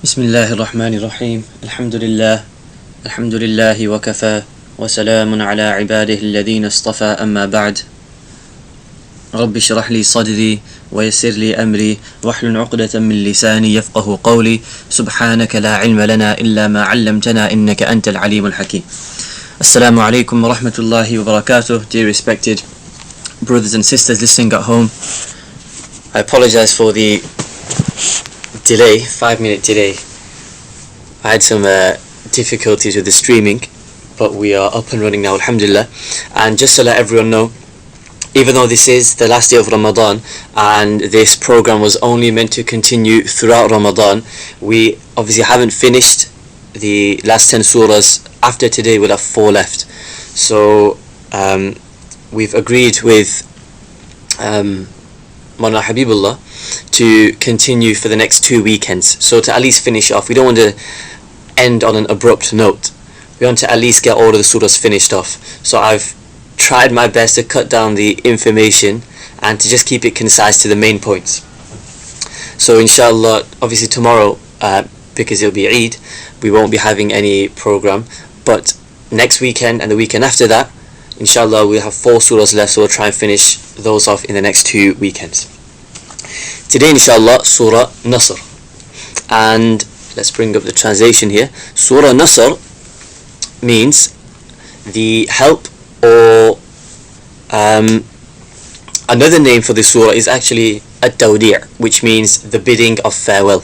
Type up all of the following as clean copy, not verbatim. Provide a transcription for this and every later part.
بسم الله الرحمن الرحيم الحمد لله وكفى وسلام على عباده الذين اصطفى أما بعد رب اشرح لي صدري ويسر لي أمري واحلل عقدة من لساني يفقه قولي سبحانك لا علم لنا إلا ما علمتنا إنك أنت العليم الحكيم. Assalamu alaikum wa rahmatullahi wa barakatuh. Dear respected brothers and sisters listening at home, I apologize for the delay, 5-minute delay. I had some difficulties with the streaming, but we are up and running now, alhamdulillah. And just to let everyone know, even though this is the last day of Ramadan and this program was only meant to continue throughout Ramadan, we obviously haven't finished the last 10 surahs. After today we'll have 4 left. So we've agreed with Mawlana Habibullah to continue for the next 2 weekends, so to at least finish off. We don't want to end on an abrupt note. We want to at least get all of the surahs finished off. So I've tried my best to cut down the information and to just keep it concise to the main points. So inshallah, obviously tomorrow, because it'll be Eid, we won't be having any program, but next weekend and the weekend after that, inshallah, we'll have 4 surahs left, so we'll try and finish those off in the next 2 weekends. Today, inshallah, Surah Nasr. And let's bring up the translation here. Surah Nasr means the help, or another name for this surah is actually At-Tawdi', which means the bidding of farewell,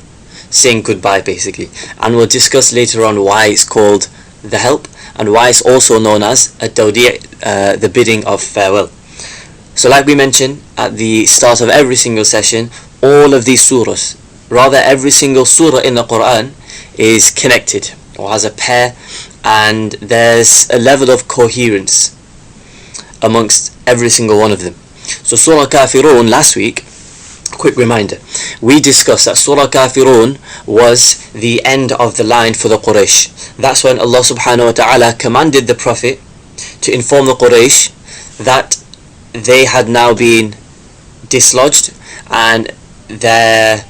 saying goodbye basically. And we'll discuss later on why it's called the help and why it's also known as At-Tawdi', the bidding of farewell. So like we mentioned at the start of every single session, all of these surahs, rather every single surah in the Quran, is connected or has a pair, and there's a level of coherence amongst every single one of them. So Surah Kafirun last week, quick reminder, we discussed that Surah Kafirun was the end of the line for the Quraysh. That's when Allah subhanahu wa ta'ala commanded the Prophet to inform the Quraysh that they had now been dislodged and their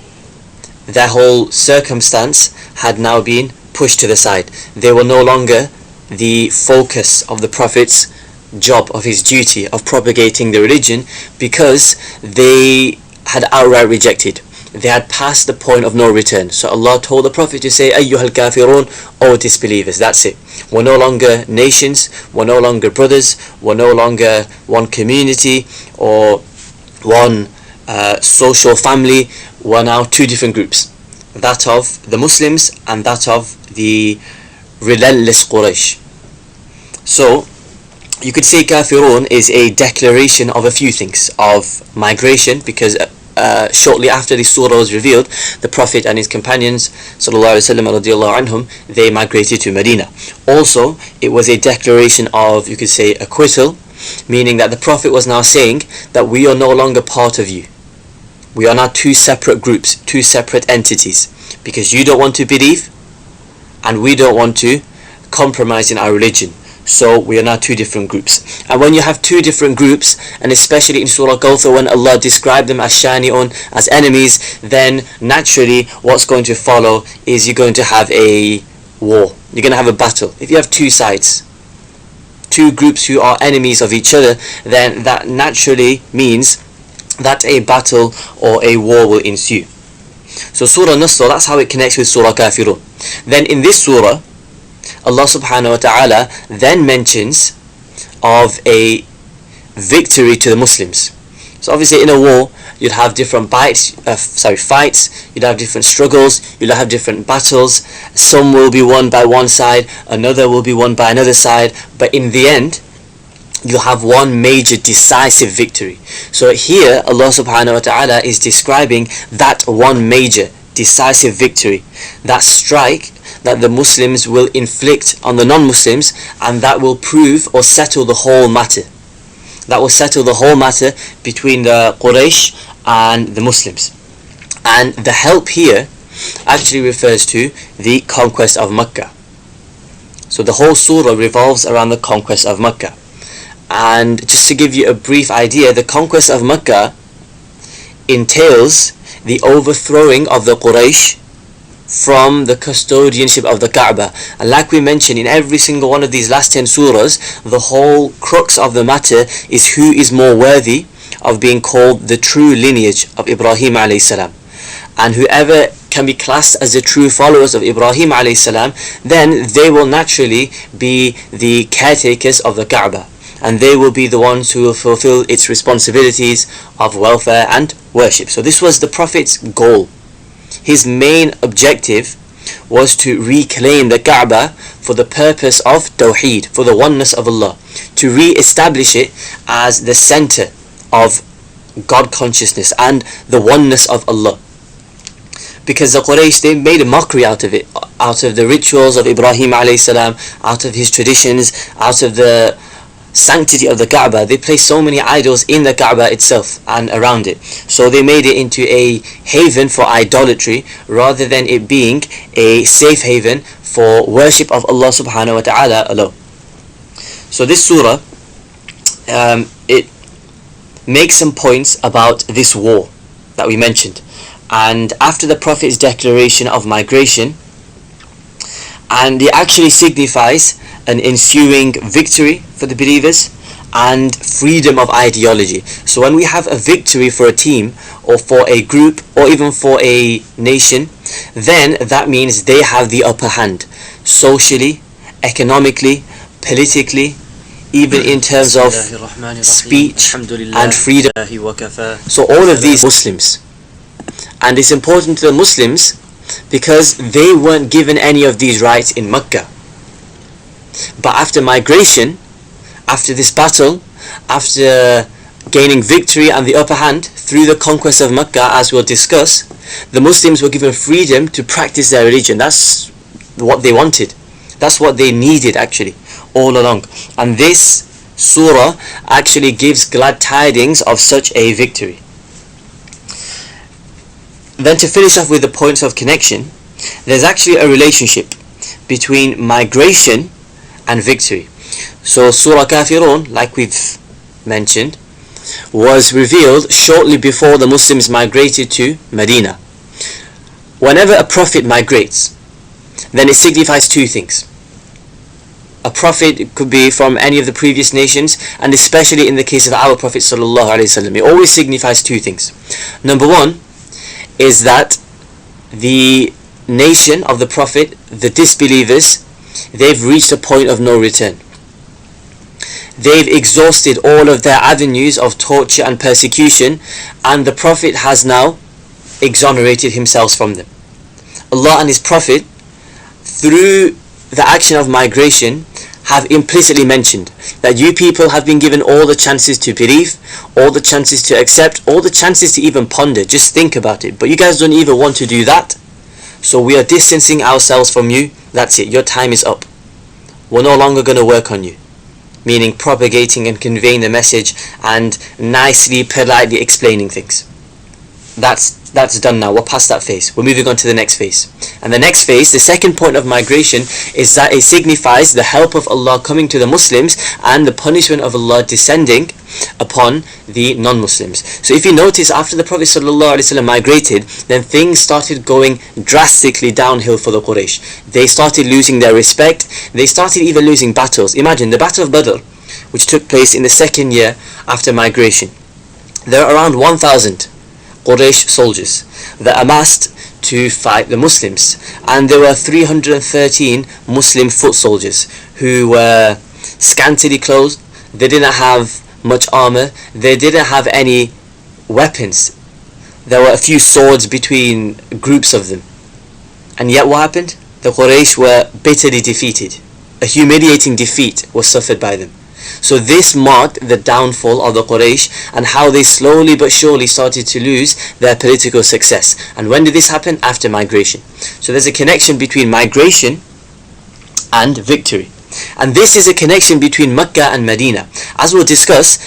whole circumstance had now been pushed to the side. They were no longer the focus of the Prophet's job, of his duty of propagating the religion, because they had outright rejected. They had passed the point of no return. So Allah told the Prophet to say, Ayyuhal kafirun, O disbelievers. That's it. We're no longer nations, we're no longer brothers, we're no longer one community or one social family. We're now 2 different groups, that of the Muslims and that of the relentless Quraysh. So you could say Kafirun is a declaration of a few things, of migration, because shortly after the surah was revealed, the Prophet and his companions sallallahu anhum, they migrated to Medina. Also, it was a declaration of, you could say, acquittal, meaning that the Prophet was now saying that we are no longer part of you. We are now 2 separate groups, 2 separate entities, because you don't want to believe and we don't want to compromise in our religion. So we are now 2 different groups. And when you have 2 different groups, and especially in Surah Kawthar when Allah described them as shani'un, as enemies, then naturally what's going to follow is you're going to have a war. You're going to have a battle. If you have 2 sides, 2 groups who are enemies of each other, then that naturally means that a battle or a war will ensue. So Surah Nasr, that's how it connects with Surah Kafirun. Then in this surah, Allah subhanahu wa ta'ala then mentions of a victory to the Muslims. So obviously in a war you'd have different fights, you'd have different struggles, you'll have different battles. Some will be won by one side, another will be won by another side, but in the end you'll have one major decisive victory. So here Allah subhanahu wa ta'ala is describing that one major decisive victory, that strike that the Muslims will inflict on the non-Muslims, and that will prove or settle the whole matter. That will settle the whole matter between the Quraysh and the Muslims. And the help here actually refers to the conquest of Makkah. So the whole surah revolves around the conquest of Makkah. And just to give you a brief idea, the conquest of Makkah entails the overthrowing of the Quraysh from the custodianship of the Kaaba. And like we mentioned, in every single one of these last 10 surahs, the whole crux of the matter is who is more worthy of being called the true lineage of Ibrahim alayhi salam. And whoever can be classed as the true followers of Ibrahim alayhi salam, then they will naturally be the caretakers of the Kaaba, and they will be the ones who will fulfill its responsibilities of welfare and worship. So this was the Prophet's goal. His main objective was to reclaim the Kaaba for the purpose of Tawheed, for the oneness of Allah, to re-establish it as the center of God consciousness and the oneness of Allah. Because the Quraysh, they made a mockery out of it, out of the rituals of Ibrahim alayhi salam, out of his traditions, out of the sanctity of the Kaaba. They placed so many idols in the Kaaba itself and around it. So they made it into a haven for idolatry rather than it being a safe haven for worship of Allah subhanahu wa ta'ala alone. So this surah, it makes some points about this war that we mentioned. And after the Prophet's declaration of migration, and it actually signifies an ensuing victory for the believers and freedom of ideology. So when we have a victory for a team or for a group or even for a nation, then that means they have the upper hand socially, economically, politically, even in terms of speech and freedom. So all of these Muslims, and it's important to the Muslims because they weren't given any of these rights in Makkah. But after migration, after this battle, after gaining victory and the upper hand through the conquest of Makkah, as we'll discuss, the Muslims were given freedom to practice their religion. That's what they wanted. That's what they needed actually all along. And this surah actually gives glad tidings of such a victory. Then to finish off with the points of connection, there's actually a relationship between migration and victory. So Surah Kafirun, like we've mentioned, was revealed shortly before the Muslims migrated to Medina. Whenever a prophet migrates, then it signifies two things. A prophet could be from any of the previous nations, and especially in the case of our Prophet sallallahu alaihi wasallam, it always signifies two things. Number one is that the nation of the Prophet, the disbelievers, they've reached a point of no return. They've exhausted all of their avenues of torture and persecution, and the Prophet has now exonerated himself from them. Allah and His Prophet, through the action of migration, have implicitly mentioned that you people have been given all the chances to believe, all the chances to accept, all the chances to even ponder, just think about it, but you guys don't even want to do that. So we are distancing ourselves from you. That's it, your time is up. We're no longer going to work on you. Meaning propagating and conveying the message and nicely, politely explaining things. That's done now. We're past that phase. We're moving on to the next phase. And the next phase, the second point of migration, is that it signifies the help of Allah coming to the Muslims and the punishment of Allah descending upon the non-Muslims. So if you notice, after the Prophet ﷺ migrated, then things started going drastically downhill for the Quraysh. They started losing their respect. They started even losing battles. Imagine the Battle of Badr, which took place in the second year after migration. There are around 1,000 Quraysh soldiers that amassed to fight the Muslims, and there were 313 Muslim foot soldiers who were scantily clothed. They didn't have much armor, they didn't have any weapons. There were a few swords between groups of them, and yet what happened? The Quraysh were bitterly defeated. A humiliating defeat was suffered by them. So this marked the downfall of the Quraysh and how they slowly but surely started to lose their political success. And when did this happen? After migration. So there's a connection between migration and victory. And this is a connection between Makkah and Medina. As we'll discuss,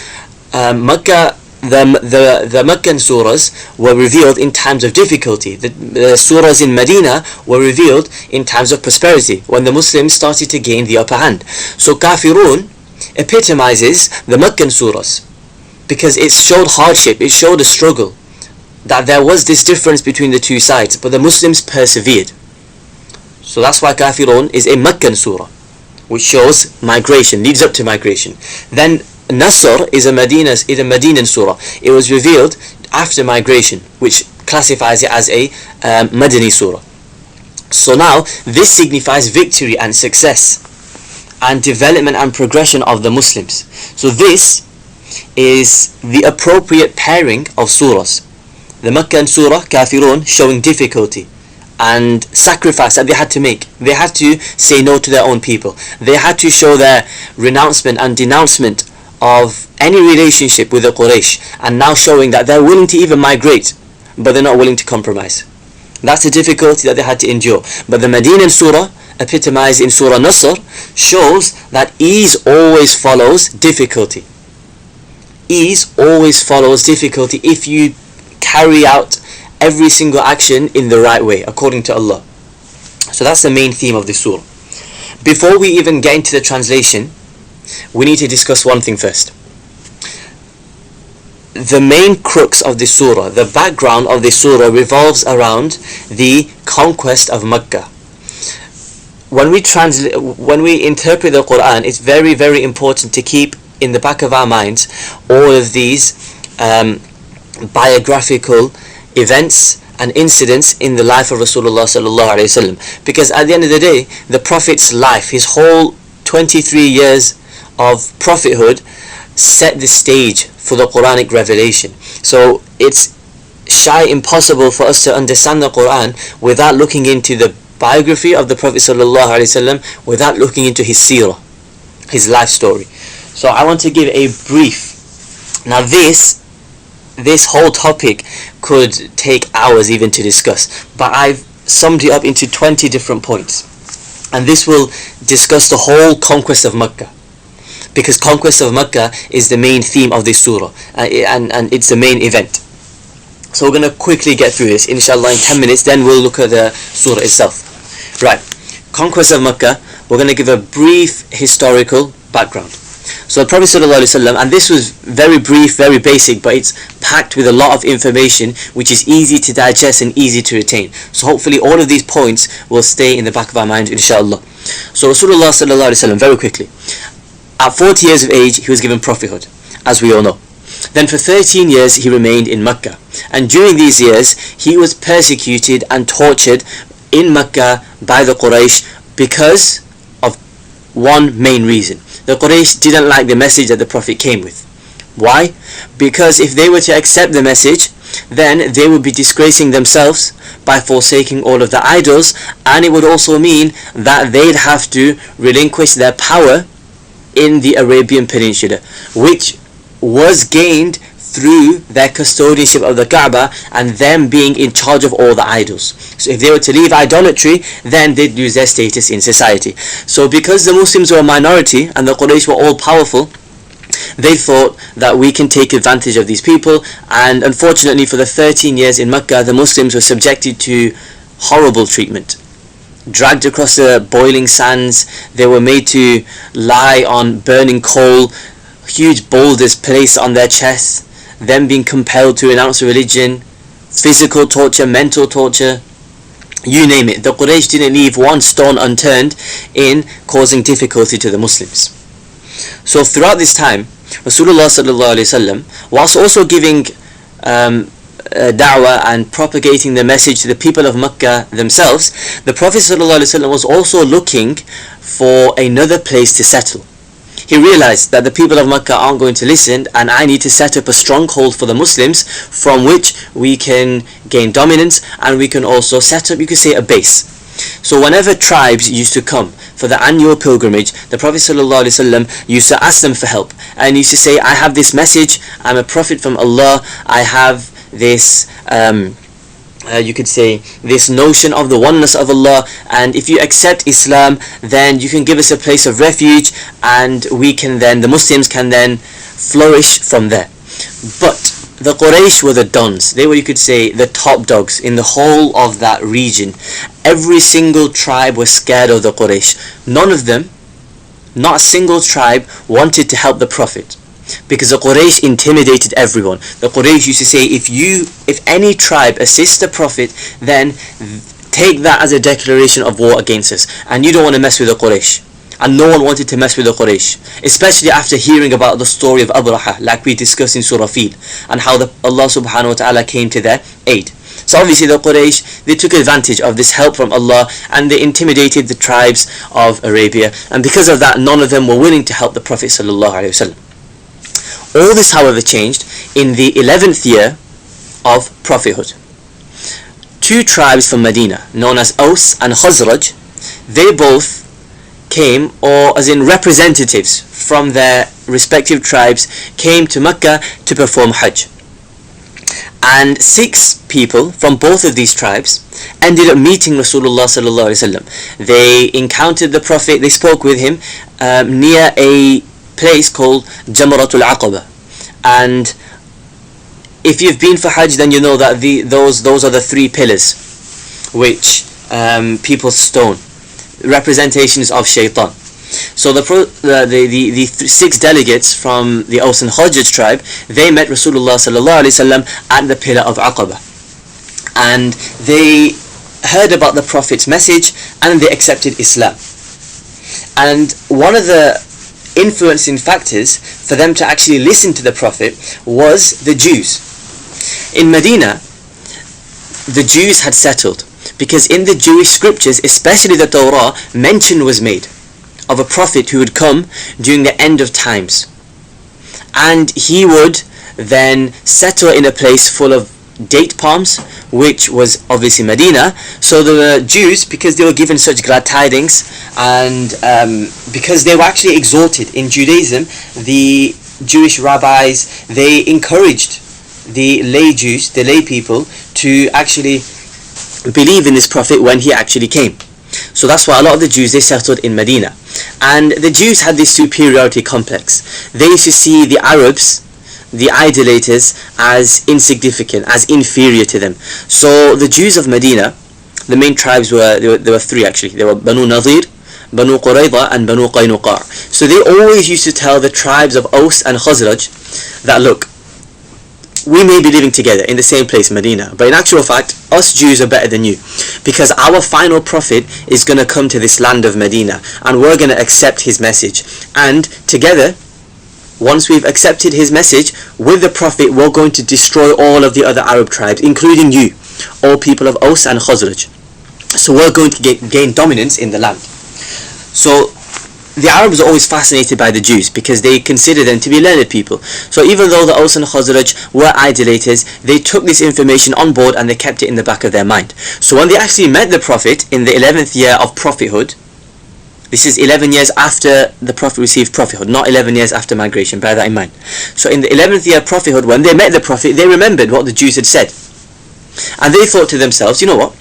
Makkah, the Meccan surahs were revealed in times of difficulty. The surahs in Medina were revealed in times of prosperity, when the Muslims started to gain the upper hand. So Kafirun epitomizes the Meccan surahs because it showed hardship, it showed a struggle, that there was this difference between the two sides, but the Muslims persevered. So that's why Kafirun is a Meccan surah, which shows migration, leads up to migration. Then Nasr is a Medinan surah. It was revealed after migration, which classifies it as a Madani surah. So now this signifies victory and success and development and progression of the Muslims. So this is the appropriate pairing of surahs. The Meccan surah, Kafirun, showing difficulty and sacrifice that they had to make. They had to say no to their own people. They had to show their renouncement and denouncement of any relationship with the Quraysh, and now showing that they're willing to even migrate, but they're not willing to compromise. That's the difficulty that they had to endure. But the Medinan surah, epitomized in Surah Nasr, shows that ease always follows difficulty. Ease always follows difficulty if you carry out every single action in the right way, according to Allah. So that's the main theme of this surah. Before we even get into the translation, we need to discuss one thing first. The main crux of this surah, the background of this surah, revolves around the conquest of Makkah. When we interpret the Quran, it's very, very important to keep in the back of our minds all of these biographical events and incidents in the life of Rasulullah sallallahu alaihi wasallam, because at the end of the day, the Prophet's life, his whole 23 years of prophethood, set the stage for the Quranic revelation. So it's impossible for us to understand the Quran without looking into the biography of the Prophet sallallahu alaihi wasallam, without looking into his seerah, his life story. So I want to give a brief. Now this whole topic could take hours even to discuss, but I've summed it up into 20 different points, and this will discuss the whole conquest of Makkah, because conquest of Makkah is the main theme of this surah, and it's the main event. So we're going to quickly get through this, inshallah, in 10 minutes, then we'll look at the surah itself. Right, conquest of Makkah, we're going to give a brief historical background. So the Prophet ﷺ, and this was very brief, very basic, but it's packed with a lot of information which is easy to digest and easy to retain. So hopefully all of these points will stay in the back of our mind, inshallah. So Rasulullah ﷺ, very quickly, at 40 years of age, he was given prophethood, as we all know. Then for 13 years he remained in Makkah, and during these years he was persecuted and tortured in Makkah by the Quraysh because of one main reason. The Quraysh didn't like the message that the Prophet came with. Why? Because if they were to accept the message, then they would be disgracing themselves by forsaking all of the idols, and it would also mean that they'd have to relinquish their power in the Arabian Peninsula, which was gained through their custodianship of the Kaaba and them being in charge of all the idols. So if they were to leave idolatry, then they'd lose their status in society. So because the Muslims were a minority and the Quraysh were all powerful, they thought that we can take advantage of these people, and unfortunately for the 13 years in Makkah, the Muslims were subjected to horrible treatment. Dragged across the boiling sands, they were made to lie on burning coal, huge boulders placed on their chests, them being compelled to renounce religion, physical torture, mental torture, you name it. The Quraysh didn't leave one stone unturned in causing difficulty to the Muslims. So throughout this time, Rasulullah sallallahu alaihi wasallam, whilst also giving da'wah and propagating the message to the people of Makkah themselves, the Prophet sallallahu alaihi wasallam was also looking for another place to settle. He realized that the people of Makkah aren't going to listen, and I need to set up a stronghold for the Muslims from which we can gain dominance, and we can also set up, you could say, a base. So whenever tribes used to come for the annual pilgrimage, the Prophet ﷺ used to ask them for help, and used to say, I have this message, I'm a prophet from Allah, I have this you could say this notion of the oneness of Allah, and if you accept Islam, then you can give us a place of refuge, and we can then, the Muslims can then flourish from there. But the Quraysh were the dons. They were, you could say, the top dogs in the whole of that region. Every single tribe was scared of the Quraysh. None of them, not a single tribe, wanted to help the Prophet, because the Quraysh intimidated everyone. The Quraysh used to say, if any tribe assists the Prophet, then take that as a declaration of war against us, and you don't want to mess with the Quraysh. And no one wanted to mess with the Quraysh, especially after hearing about the story of Abraha, like we discussed in Surah Fil, and how Allah subhanahu wa ta'ala came to their aid. So obviously the Quraysh, they took advantage of this help from Allah, and they intimidated the tribes of Arabia, and because of that, none of them were willing to help the Prophet sallallahu alaihi wasallam. All this, however, changed in the 11th year of prophethood. Two tribes from Medina, known as Aus and Khazraj, they both came, or as in representatives from their respective tribes, came to Makkah to perform Hajj. And 6 people from both of these tribes ended up meeting Rasulullah sallallahu alaihi wasallam. They encountered the Prophet, they spoke with him near a place called Jamratul Aqaba. And if you've been for Hajj, then you know that those are the 3 pillars which people stone, representations of shaitan. So the 6 delegates from the Aus and Khazraj tribe, they met Rasulullah sallallahu alaihi wasallam at the pillar of Aqaba, and they heard about the Prophet's message and they accepted Islam. And one of the influencing factors for them to actually listen to the Prophet was the Jews. In Medina, the Jews had settled, because in the Jewish scriptures, especially the Torah, mention was made of a prophet who would come during the end of times, and he would then settle in a place full of date palms, which was obviously Medina. So the Jews, because they were given such glad tidings, and because they were actually exalted in Judaism, the Jewish rabbis, they encouraged the lay Jews, the lay people, to actually believe in this prophet when he actually came. So that's why a lot of the Jews, they settled in Medina. And the Jews had this superiority complex. They used to see the Arabs, the idolaters, as insignificant, as inferior to them. So the Jews of Medina, the main tribes there were 3 actually. There were Banu Nadir, Banu Qurayza and Banu Qaynuqa. So they always used to tell the tribes of Aus and Khazraj that, look, we may be living together in the same place, Medina, but in actual fact, us Jews are better than you, because our final prophet is going to come to this land of Medina, and we're going to accept his message. And together, once we've accepted his message, with the prophet, we're going to destroy all of the other Arab tribes, including you, all people of Aus and Khazraj. So we're going to gain dominance in the land. So the Arabs are always fascinated by the Jews, because they consider them to be learned people. So even though the Aus and Khazraj were idolaters, they took this information on board and they kept it in the back of their mind. So when they actually met the Prophet in the 11th year of prophethood, this is 11 years after the Prophet received prophethood, not 11 years after migration, bear that in mind. So in the 11th year of prophethood, when they met the Prophet, they remembered what the Jews had said. And they thought to themselves, you know what?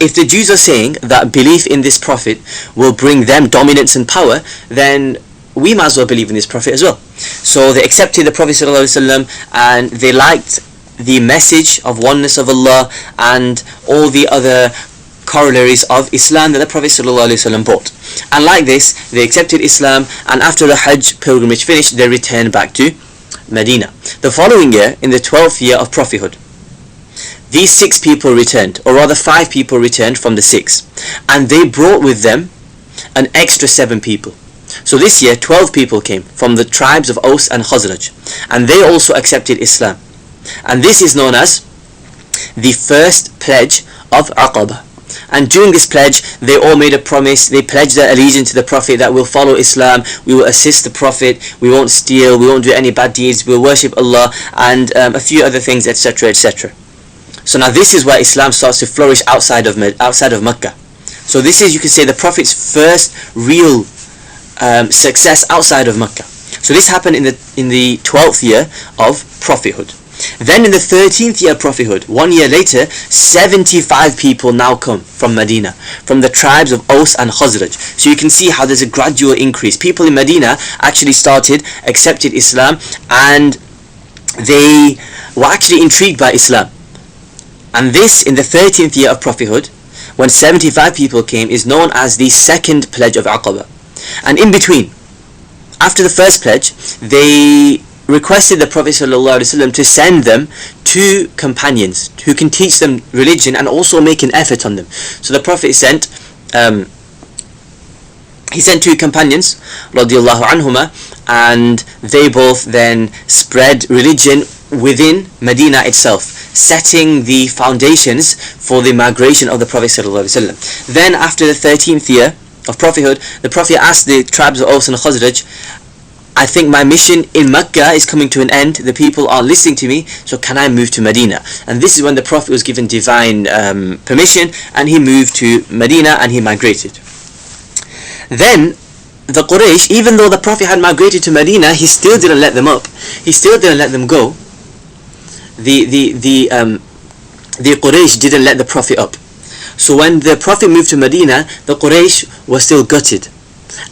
If the Jews are saying that belief in this prophet will bring them dominance and power, then we might as well believe in this prophet as well. So they accepted the Prophet ﷺ, and they liked the message of oneness of Allah and all the other corollaries of Islam that the Prophet ﷺ brought. And like this, they accepted Islam, and after the Hajj pilgrimage finished, they returned back to Medina. The following year, in the 12th year of prophethood, these 6 people returned, or rather 5 people returned from the 6, and they brought with them an extra 7 people. So this year 12 people came from the tribes of Aus and Khazraj, and they also accepted Islam. And this is known as the first pledge of Aqaba. And during this pledge, they all made a promise. They pledged their allegiance to the Prophet that we'll follow Islam, we will assist the Prophet, we won't steal, we won't do any bad deeds, we'll worship Allah, and a few other things, etc., etc. So now this is where Islam starts to flourish outside of Makkah. So this is, you can say, the Prophet's first real success outside of Makkah. So this happened in the 12th year of prophethood. Then in the 13th year of prophethood, 1 year later, 75 people now come from Medina, from the tribes of Aus and Khazraj. So you can see how there's a gradual increase. People in Medina actually accepted Islam, and they were actually intrigued by Islam. And this, in the 13th year of prophethood, when 75 people came, is known as the second pledge of Aqaba. And in between, after the first pledge, they requested the Prophet ﷺ to send them 2 companions who can teach them religion and also make an effort on them. So the Prophet sent 2 companions radiallahu anhuma, and they both then spread religion within Medina itself, setting the foundations for the migration of the Prophet ﷺ. Then after the 13th year of prophethood, the Prophet asked the tribes of Aus and Khazraj, I think my mission in Makkah is coming to an end, the people aren't listening to me, so can I move to Medina? And this is when the Prophet was given divine permission, and he moved to Medina and he migrated. Then the Quraysh, even though the Prophet had migrated to Medina, he still didn't let them up. He still didn't let them go. The Quraysh didn't let the Prophet up. So when the Prophet moved to Medina, the Quraysh were still gutted.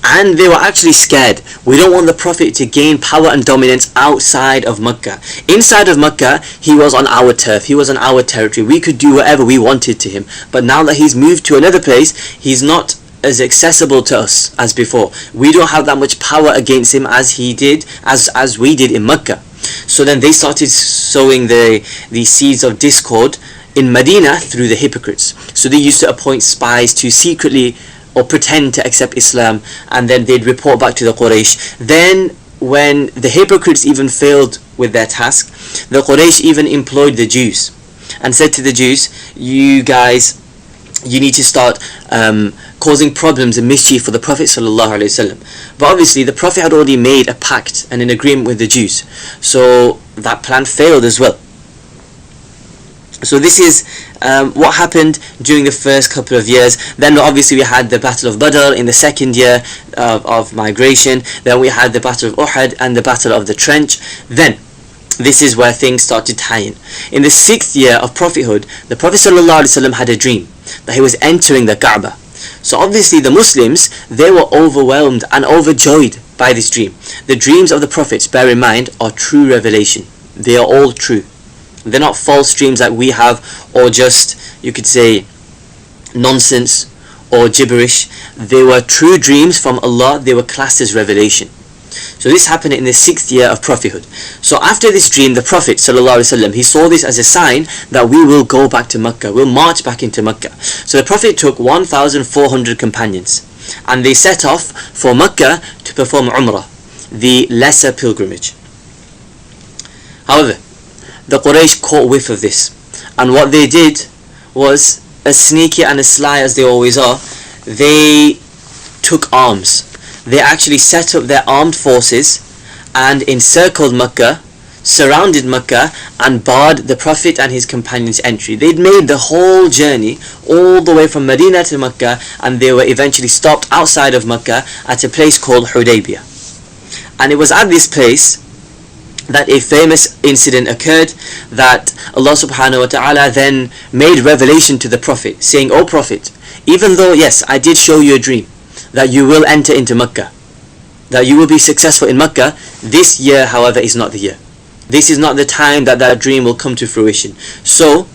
And they were actually scared. We don't want the Prophet to gain power and dominance outside of Makkah. Inside of Makkah, he was on our turf. He was on our territory. We could do whatever we wanted to him. But now that he's moved to another place, he's not as accessible to us as before. We don't have that much power against him as he did, as we did in Makkah. So then they started sowing the seeds of discord in Medina through the hypocrites. So they used to appoint spies to secretly or pretend to accept Islam, and then they'd report back to the Quraysh. Then when the hypocrites even failed with their task, the Quraysh even employed the Jews and said to the Jews, you guys, you need to start causing problems and mischief for the Prophet ﷺ. But obviously the Prophet had already made a pact and an agreement with the Jews, so that plan failed as well. So this is what happened during the first couple of years. Then obviously we had the Battle of Badr in the 2nd year of migration. Then we had the Battle of Uhud and the Battle of the Trench. Then this is where things started tying. In the 6th year of prophethood, the Prophet ﷺ had a dream that he was entering the Kaaba. So obviously the Muslims, they were overwhelmed and overjoyed by this dream. The dreams of the prophets, bear in mind, are true revelation. They are all true. They're not false dreams like we have, or just, you could say, nonsense or gibberish. They were true dreams from Allah. They were classed as revelation. So this happened in the 6th year of prophethood. So after this dream, the Prophet ﷺ, he saw this as a sign that we will go back to Makkah. We'll march back into Makkah. So the Prophet took 1,400 companions, and they set off for Makkah to perform Umrah, the lesser pilgrimage. However, the Quraysh caught whiff of this, and what they did was, as sneaky and as sly as they always are, they took arms. They actually set up their armed forces and encircled Makkah, surrounded Makkah, and barred the Prophet and his companions' entry. They'd made the whole journey all the way from Medina to Makkah, and they were eventually stopped outside of Makkah at a place called Hudaybiyah. And it was at this place that a famous incident occurred, that Allah subhanahu wa ta'ala then made revelation to the Prophet, saying, O Prophet, even though, yes, I did show you a dream, that you will enter into Makkah, that you will be successful in Makkah, this year, however, is not the year. This is not the time that that dream will come to fruition. So,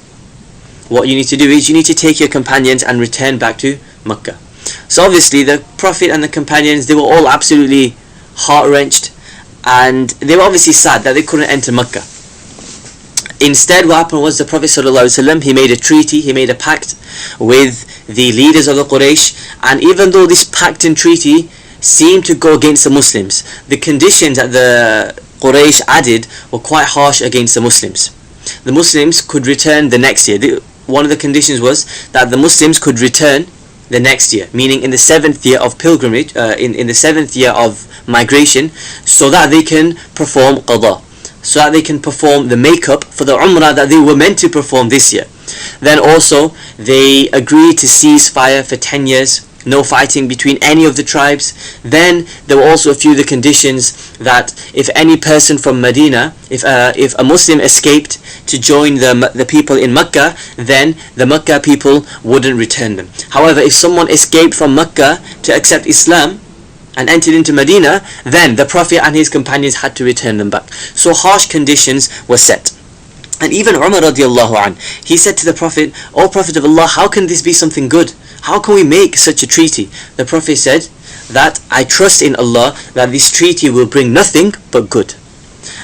what you need to do is, you need to take your companions and return back to Makkah. So obviously, the Prophet and the companions, they were all absolutely heart-wrenched, and they were obviously sad that they couldn't enter Makkah. Instead, what happened was the Prophet ﷺ, he made a treaty, he made a pact with the leaders of the Quraysh, and even though this pact and treaty seemed to go against the Muslims, the conditions that the Quraysh added were quite harsh against the Muslims. The Muslims could return the next year. One of the conditions was that the Muslims could return the next year, meaning in the 7th year of pilgrimage, in the 7th year of migration, so that they can perform qada, so that they can perform the makeup for the umrah that they were meant to perform this year. Then also they agreed to cease fire for 10 years, no fighting between any of the tribes. Then there were also a few of the conditions that if any person from Medina, if a Muslim escaped to join the people in Makkah, then the Makkah people wouldn't return them. However, if someone escaped from Makkah to accept Islam and entered into Medina, then the Prophet and his companions had to return them back. So harsh conditions were set. And even Umar radiallahu anh, he said to the Prophet, O Prophet of Allah, how can this be something good? How can we make such a treaty? The Prophet said that I trust in Allah that this treaty will bring nothing but good.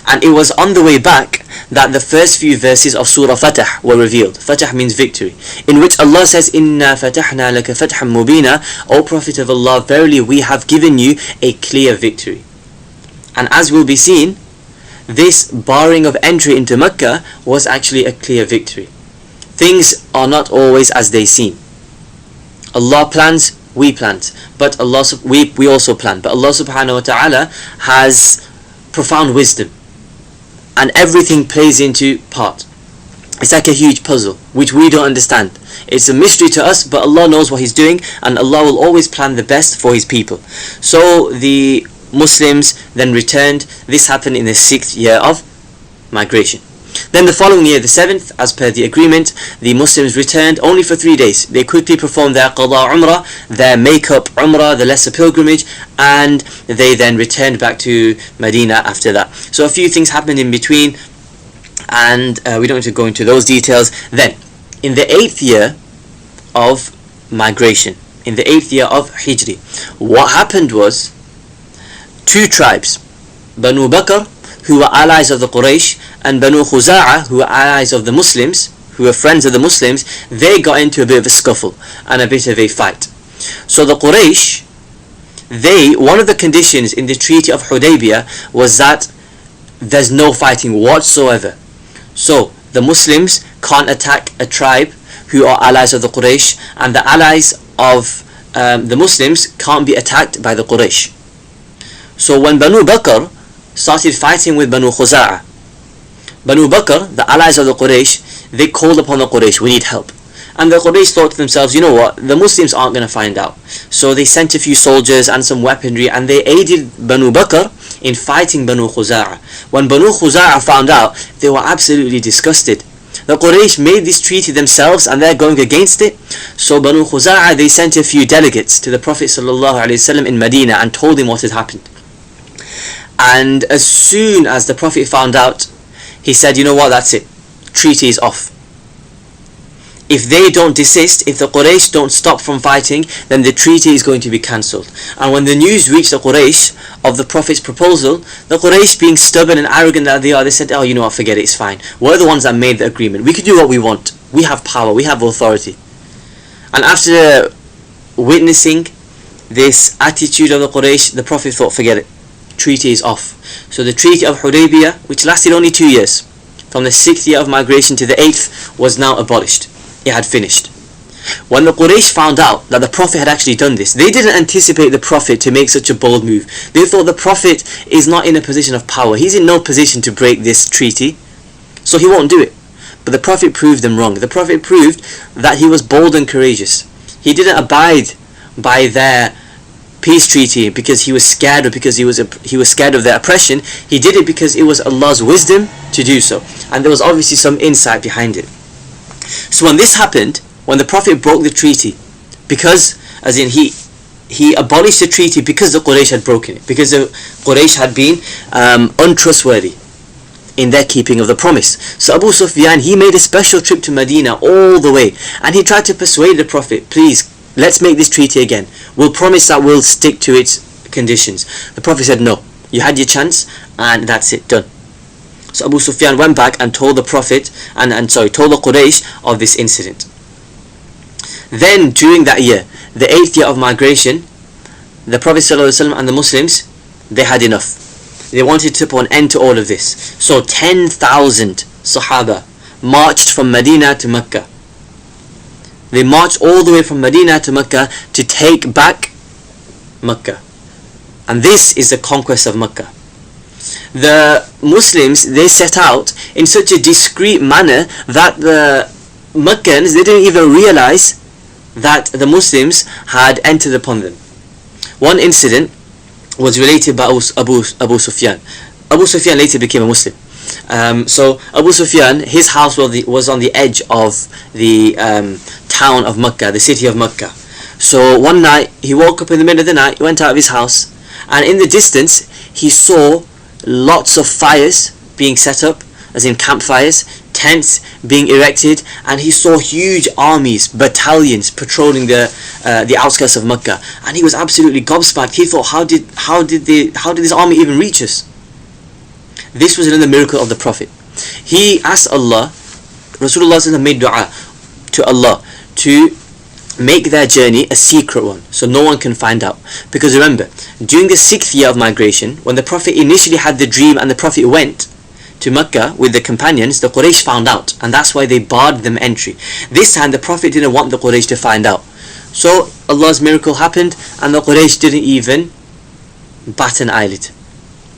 And it was on the way back that the first few verses of Surah Fatah were revealed. Fatah means victory, in which Allah says, Inna fatahna laka fathan mubina, O Prophet of Allah, verily we have given you a clear victory. And as will be seen, this barring of entry into Makkah was actually a clear victory. Things are not always as they seem. Allah plans, we plant, but we also plan. But Allah subhanahu wa ta'ala has profound wisdom, and everything plays into part. It's like a huge puzzle which we don't understand. It's a mystery to us, but Allah knows what He's doing, and Allah will always plan the best for His people. So the Muslims then returned. This happened in the 6th year of migration. Then the following year, the 7th, as per the agreement, the Muslims returned only for 3 days. They quickly performed their qada umrah, their make-up umrah, the lesser pilgrimage, and they then returned back to Medina after that. So a few things happened in between, and we don't need to go into those details. Then, in the 8th year of migration, in the 8th year of Hijri, what happened was, 2 tribes, Banu Bakr, who were allies of the Quraysh, and Banu Khuza'a, who were allies of the Muslims, who were friends of the Muslims, they got into a bit of a scuffle and a bit of a fight. So the Quraysh, one of the conditions in the Treaty of Hudaybiyah was that there's no fighting whatsoever. So the Muslims can't attack a tribe who are allies of the Quraysh, and the allies of the Muslims can't be attacked by the Quraysh. So when Banu Bakr started fighting with Banu Khuza'a, Banu Bakr, the allies of the Quraysh, they called upon the Quraysh, we need help. And the Quraysh thought to themselves, you know what, the Muslims aren't going to find out. So they sent a few soldiers and some weaponry, and they aided Banu Bakr in fighting Banu Khuza'a. When Banu Khuza'a found out, they were absolutely disgusted. The Quraysh made this treaty themselves and they're going against it. So Banu Khuza'a, they sent a few delegates to the Prophet ﷺ in Medina and told him what had happened. And as soon as the Prophet found out, he said, you know what, that's it, treaty is off. If they don't desist, if the Quraysh don't stop from fighting, then the treaty is going to be cancelled. And when the news reached the Quraysh of the Prophet's proposal, the Quraysh, being stubborn and arrogant that they are, they said, oh, you know what, forget it, it's fine. We're the ones that made the agreement. We can do what we want. We have power, we have authority. And after witnessing this attitude of the Quraysh, the Prophet thought, forget it, treaty is off. So the Treaty of Hudaybiyah, which lasted only 2 years, from the 6th year of migration to the 8th, was now abolished. It had finished. When the Quraysh found out that the Prophet had actually done this, they didn't anticipate the Prophet to make such a bold move. They thought the Prophet is not in a position of power. He's in no position to break this treaty, so he won't do it. But the Prophet proved them wrong. The Prophet proved that he was bold and courageous. He didn't abide by their peace treaty because he was scared, or because he was scared of their oppression. He did it because it was Allah's wisdom to do so, and there was obviously some insight behind it. So when this happened, when the Prophet broke the treaty, because as in he abolished the treaty because the Quraysh had broken it, because the Quraysh had been untrustworthy in their keeping of the promise. So Abu Sufyan, he made a special trip to Medina all the way, and he tried to persuade the Prophet, please, let's make this treaty again. We'll promise that we'll stick to its conditions. The Prophet said, no, you had your chance, and that's it, done. So Abu Sufyan went back and told the Prophet, told the Quraysh of this incident. Then during that year, the 8th year of migration, the Prophet ﷺ and the Muslims, they had enough. They wanted to put an end to all of this. So 10,000 Sahaba marched from Medina to Makkah. They marched all the way from Medina to Makkah to take back Makkah. And this is the conquest of Makkah. The Muslims, they set out in such a discreet manner that the Makkans, they didn't even realize that the Muslims had entered upon them. One incident was related by Abu Sufyan. Abu Sufyan later became a Muslim. So Abu Sufyan, his house was on the edge of the town of Makkah, the city of Makkah. So one night, he woke up in the middle of the night, he went out of his house, and in the distance, he saw lots of fires being set up, as in campfires, tents being erected, and he saw huge armies, battalions patrolling the outskirts of Makkah, and he was absolutely gobsmacked. He thought, how did this army even reach us? this was another miracle of the Prophet. He asked Allah, Rasulullah made dua to Allah to make their journey a secret one, so no one can find out. Because remember, during the 6th year of migration, when the Prophet initially had the dream and the Prophet went to Makkah with the companions, the Quraysh found out, and that's why they barred them entry. This time the Prophet didn't want the Quraysh to find out, so Allah's miracle happened, and the Quraysh didn't even bat an eyelid.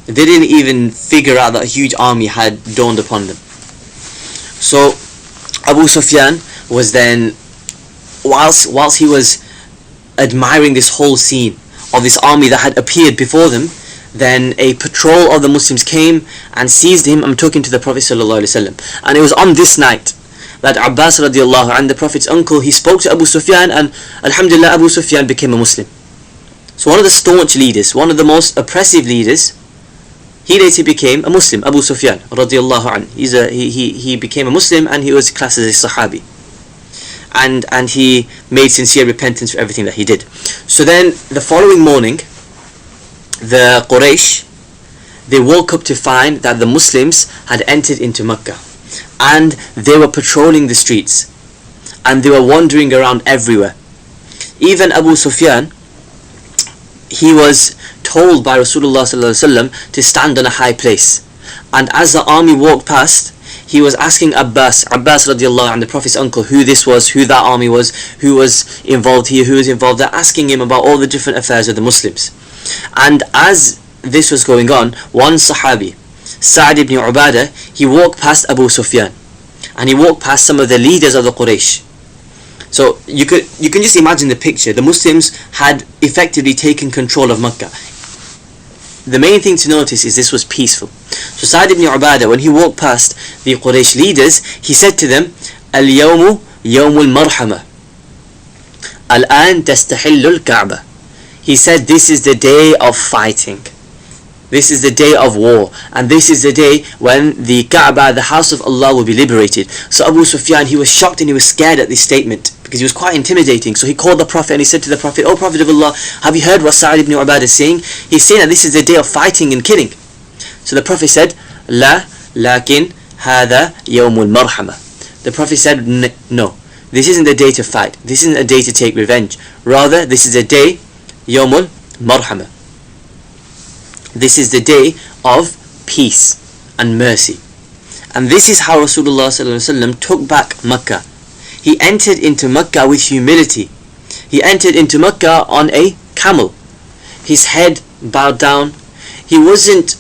They didn't even figure out that a huge army had dawned upon them. So Abu Sufyan was then, whilst he was admiring this whole scene of this army that had appeared before them, then a patrol of the Muslims came and seized him. I'm talking to the Prophet ﷺ, and it was on this night that Abbas radiallahu anhu, the Prophet's uncle, he spoke to Abu Sufyan, and alhamdulillah, Abu Sufyan became a Muslim. So one of the staunch leaders, one of the most oppressive leaders, he later became a Muslim. Abu Sufyan radiallahu anhu, he became a Muslim, and he was classed as a Sahabi, and he made sincere repentance for everything that he did. So then the following morning, the Quraysh, they woke up to find that the Muslims had entered into Makkah, and they were patrolling the streets, and they were wandering around everywhere. Even Abu Sufyan, he was told by Rasulullah ﷺ to stand on a high place, and as the army walked past, he was asking Abbas radiallahu anhu, the Prophet's uncle, who this was, who that army was, who was involved here, who was involved there, asking him about all the different affairs of the Muslims. And as this was going on, one Sahabi, Sa'd ibn Ubadah, he walked past Abu Sufyan, and he walked past some of the leaders of the Quraysh. So you can just imagine the picture. The Muslims had effectively taken control of Makkah. The main thing to notice is this was peaceful. So Sa'd ibn Ubadah, when he walked past the Quraysh leaders, he said to them, Al-yawmu yawmul marhama, Al-an tastahillu al-Ka'bah. He said, this is the day of fighting. This is the day of war, and this is the day when the Kaaba, the house of Allah, will be liberated. So Abu Sufyan, he was shocked and he was scared at this statement, because he was quite intimidating. So he called the Prophet and he said to the Prophet, "O Prophet of Allah, have you heard what Sa'd ibn Ubadah is saying? He's saying that this is the day of fighting and killing." So the Prophet said, "La, lakin hada yawmul marhama." The Prophet said, "No, this isn't the day to fight. This isn't a day to take revenge. Rather, this is a day, yawmul marhama. This is the day of peace and mercy." And this is how Rasulullah ﷺ took back Makkah. He entered into Makkah with humility. He entered into Makkah on a camel, his head bowed down. He wasn't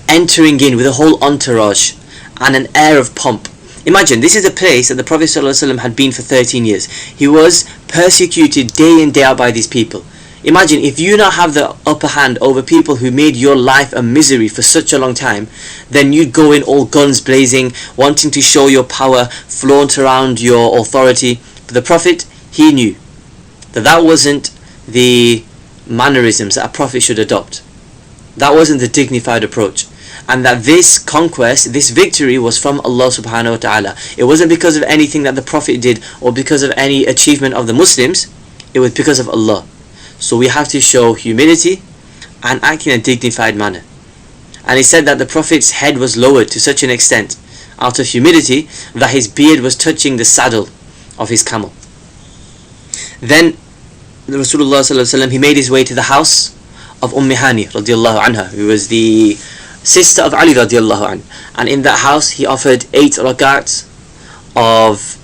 entering in with a whole entourage and an air of pomp. Imagine, this is a place that the Prophet ﷺ had been for 13 years. He was persecuted day in day out by these people. Imagine if you now have the upper hand over people who made your life a misery for such a long time, then you'd go in all guns blazing, wanting to show your power, flaunt around your authority. But the Prophet, he knew that that wasn't the mannerisms that a Prophet should adopt. That wasn't the dignified approach. And that this conquest, this victory, was from Allah subhanahu wa ta'ala. It wasn't because of anything that the Prophet did or because of any achievement of the Muslims. It was because of Allah. So we have to show humility and act in a dignified manner. And he said that the Prophet's head was lowered to such an extent out of humility that his beard was touching the saddle of his camel. Then Rasulullah ﷺ, he made his way to the house of Hani radiallahu anha, who was the sister of Ali radiallahu anhu. And in that house he offered 8 rakats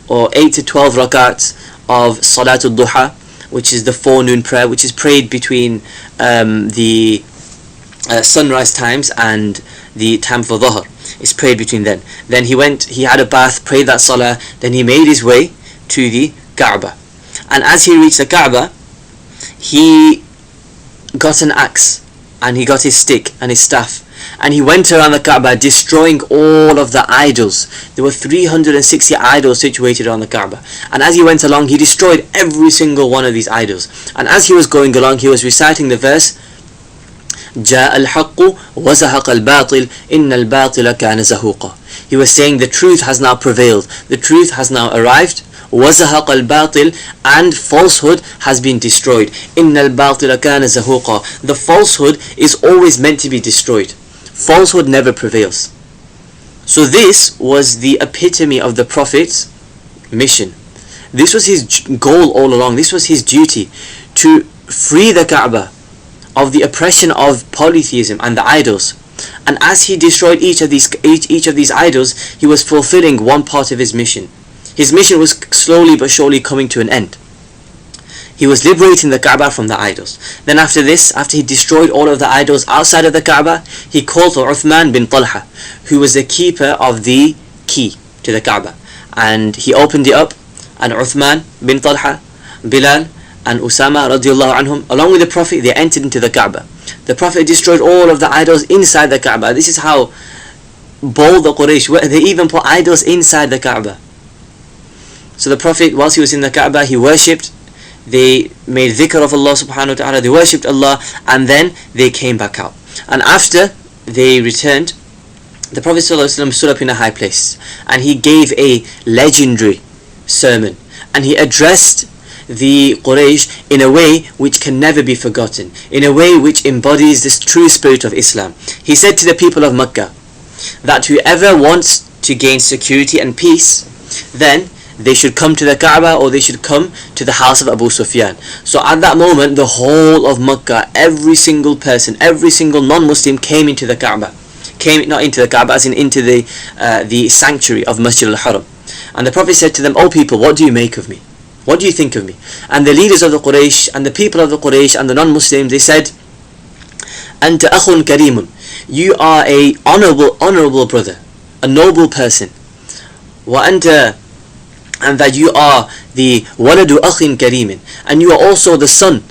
or 8 to 12 rakats of Salatul Duha, which is the forenoon prayer, which is prayed between the sunrise times and the time for Dhuhr. It's prayed between then. Then he had a bath, prayed that salah, then he made his way to the Kaaba. And as he reached the Kaaba, he got an axe, and he got his stick and his staff, and he went around the Kaaba destroying all of the idols. There were 360 idols situated around the Kaaba, and as he went along he destroyed every single one of these idols. And as he was going along, he was reciting the verse, جاء الحق وزهق الباطل إن الباطل كان زهوقا. He was saying the truth has now prevailed, the truth has now arrived, وزهق الباطل, and falsehood has been destroyed. إن الباطل كان زهوقا. The falsehood is always meant to be destroyed. falsehood never prevails. So this was the epitome of the Prophet's mission. This was his goal all along. This was his duty, to free the Kaaba of the oppression of polytheism and the idols. And as he destroyed each of these idols, he was fulfilling one part of his mission. His mission was slowly but surely coming to an end. He was liberating the Kaaba from the idols. Then after this, after he destroyed all of the idols outside of the Kaaba, he called for Uthman bin Talha, who was the keeper of the key to the Kaaba. And he opened it up, and Uthman bin Talha, Bilal and Usama radiallahu anhum, along with the Prophet, they entered into the Kaaba. The Prophet destroyed all of the idols inside the Kaaba. This is how bold the Quraysh were. They even put idols inside the Kaaba. So the Prophet, whilst he was in the Kaaba, he worshipped. They made dhikr of Allah subhanahu wa ta'ala. They worshipped Allah, and then they came back out. And after they returned, the Prophet ﷺ stood up in a high place, and he gave a legendary sermon, and he addressed the Quraysh in a way which can never be forgotten, in a way which embodies this true spirit of Islam. He said to the people of Makkah that whoever wants to gain security and peace, then they should come to the Kaaba, or they should come to the house of Abu Sufyan. So at that moment, the whole of Makkah, every single person, every single non-Muslim came into the Kaaba. Came not into the Kaaba, as in into the sanctuary of Masjid al-Haram. And the Prophet said to them, "O people, what do you make of me? What do you think of me?" And the leaders of the Quraysh and the people of the Quraysh and the non-Muslims, they said, "Anta akhun karimun." You are a honorable brother, a noble person. Wa anta, and that you are the waladu akhin karimin, and you are also the son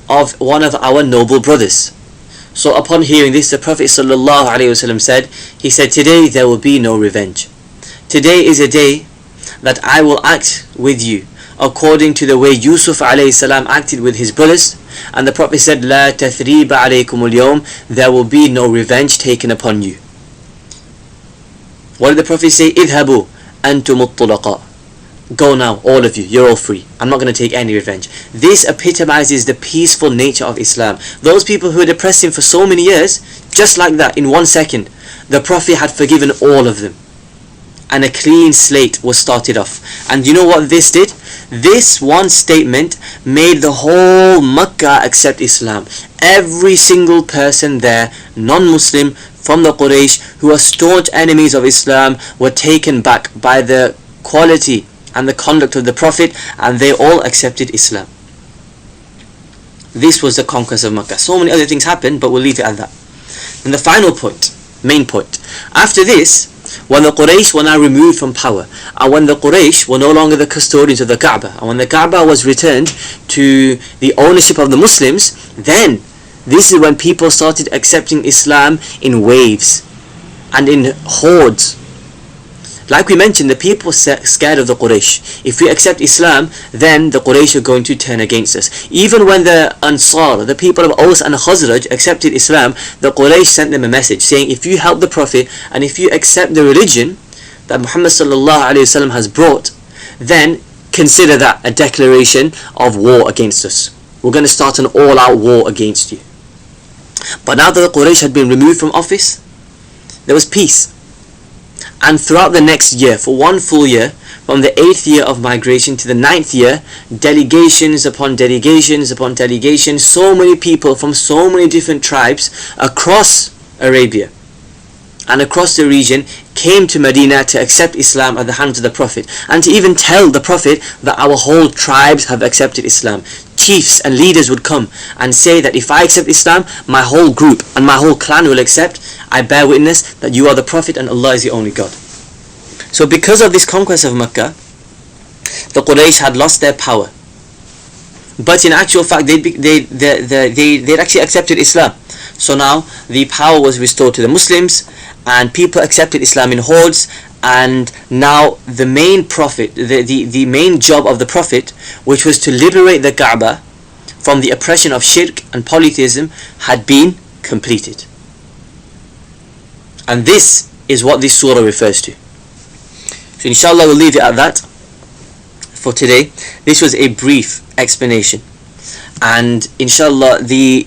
of one of our noble brothers. So upon hearing this, the Prophet ﷺ said, he said, "Today there will be no revenge. Today is a day that I will act with you according to the way Yusuf ﷺ acted with his brothers." And the Prophet said, "La tathriba alaykum al-yawm," there will be no revenge taken upon you. What did the Prophet say? "Idhabu antum at-tulaqa." Go now, all of you, you're all free. I'm not going to take any revenge. This epitomizes the peaceful nature of Islam. Those people who had oppressed him for so many years, just like that, in 1 second, the Prophet had forgiven all of them. And a clean slate was started off. And you know what this did? This one statement made the whole Makkah accept Islam. Every single person there, non-Muslim, from the Quraysh, who are staunch enemies of Islam, were taken back by the quality and the conduct of the Prophet, and they all accepted Islam. This was the conquest of Makkah. So many other things happened, but we'll leave it at that. And the final point, main point, after this, when the Quraysh were now removed from power, and when the Quraysh were no longer the custodians of the Kaaba, and when the Kaaba was returned to the ownership of the Muslims, then this is when people started accepting Islam in waves and in hordes. Like we mentioned, the people were scared of the Quraysh. If we accept Islam, then the Quraysh are going to turn against us. Even when the Ansar, the people of Aus and Khazraj, accepted Islam, the Quraysh sent them a message saying, if you help the Prophet and if you accept the religion that Muhammad ﷺ has brought, then consider that a declaration of war against us. We're going to start an all-out war against you. But now that the Quraysh had been removed from office, there was peace. And throughout the next year, for one full year, from the 8th year of migration to the 9th year, delegations upon delegations upon delegations, so many people from so many different tribes across Arabia and across the region came to Medina to accept Islam at the hands of the Prophet, and to even tell the Prophet that our whole tribes have accepted Islam. Chiefs and leaders would come and say that if I accept Islam, my whole group and my whole clan will accept. I bear witness that you are the Prophet and Allah is the only God. So because of this conquest of Makkah, the Quraysh had lost their power. But in actual fact, they'd actually accepted Islam. So now the power was restored to the Muslims, and people accepted Islam in hordes. And now the main prophet, the main job of the Prophet, which was to liberate the Kaaba from the oppression of shirk and polytheism, had been completed. And this is what this surah refers to. So inshallah we'll leave it at that for today. This was a brief explanation, and inshallah the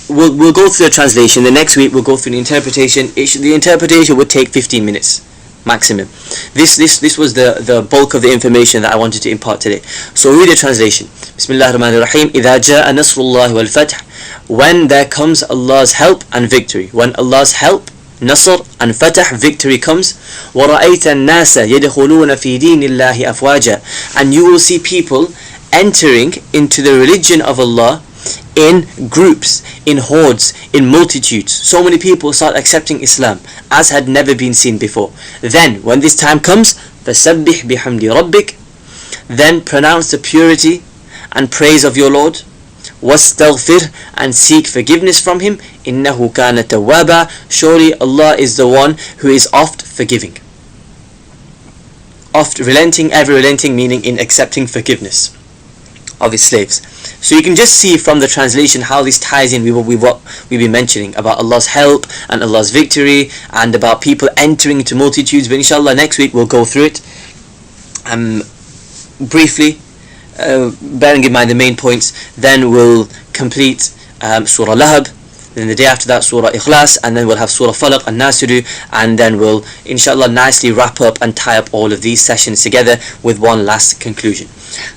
we'll go through the translation. The next week we'll go through the interpretation. The interpretation would take 15 minutes maximum. This was the bulk of the information that I wanted to impart today. So read the translation. Bismillah ar-Rahman ar-Rahim. إِذَا جَاءَ نَصْرُ اللَّهِ وَالْفَتْحِ. When there comes Allah's help and victory. When Allah's help, Nasr, and Fatah, victory comes. وَرَأَيْتَ النَّاسَ يَدْخُلُونَ فِي دِينِ اللَّهِ أَفْوَاجًا. And you will see people entering into the religion of Allah in groups, in hordes, in multitudes. So many people start accepting Islam as had never been seen before. Then when this time comes, فَسَبِّحْ بِحَمْدِ رَبِّكَ. Then pronounce the purity and praise of your Lord. وَاسْتَغْفِرْ. And seek forgiveness from Him. إِنَّهُ كَانَ تَوَّابًا. Surely Allah is the one who is oft forgiving. Oft relenting, ever relenting, meaning in accepting forgiveness of His slaves. So you can just see from the translation how this ties in with what we've been mentioning about Allah's help and Allah's victory and about people entering into multitudes. But inshallah next week we'll go through it briefly, bearing in mind the main points. Then we'll complete Surah Lahab. Then the day after that Surah Ikhlas, and then we'll have Surah Falaq and Nasiru, and then we'll inshallah nicely wrap up and tie up all of these sessions together with one last conclusion.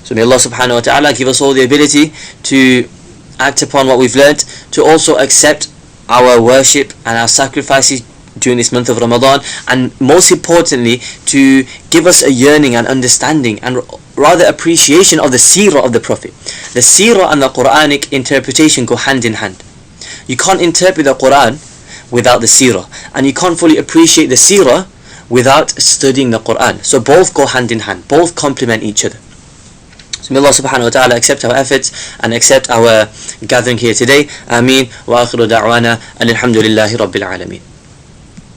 So may Allah subhanahu wa ta'ala give us all the ability to act upon what we've learnt, to also accept our worship and our sacrifices during this month of Ramadan, and most importantly to give us a yearning and understanding and rather appreciation of the seerah of the Prophet. The seerah and the Quranic interpretation go hand in hand. You can't interpret the Quran without the seerah, and you can't fully appreciate the seerah without studying the Quran. So both go hand in hand, both complement each other. So may Allah subhanahu wa ta'ala accept our efforts and accept our gathering here today. Ameen. Wa akhiru da'wana and alhamdulillahi rabbil alameen.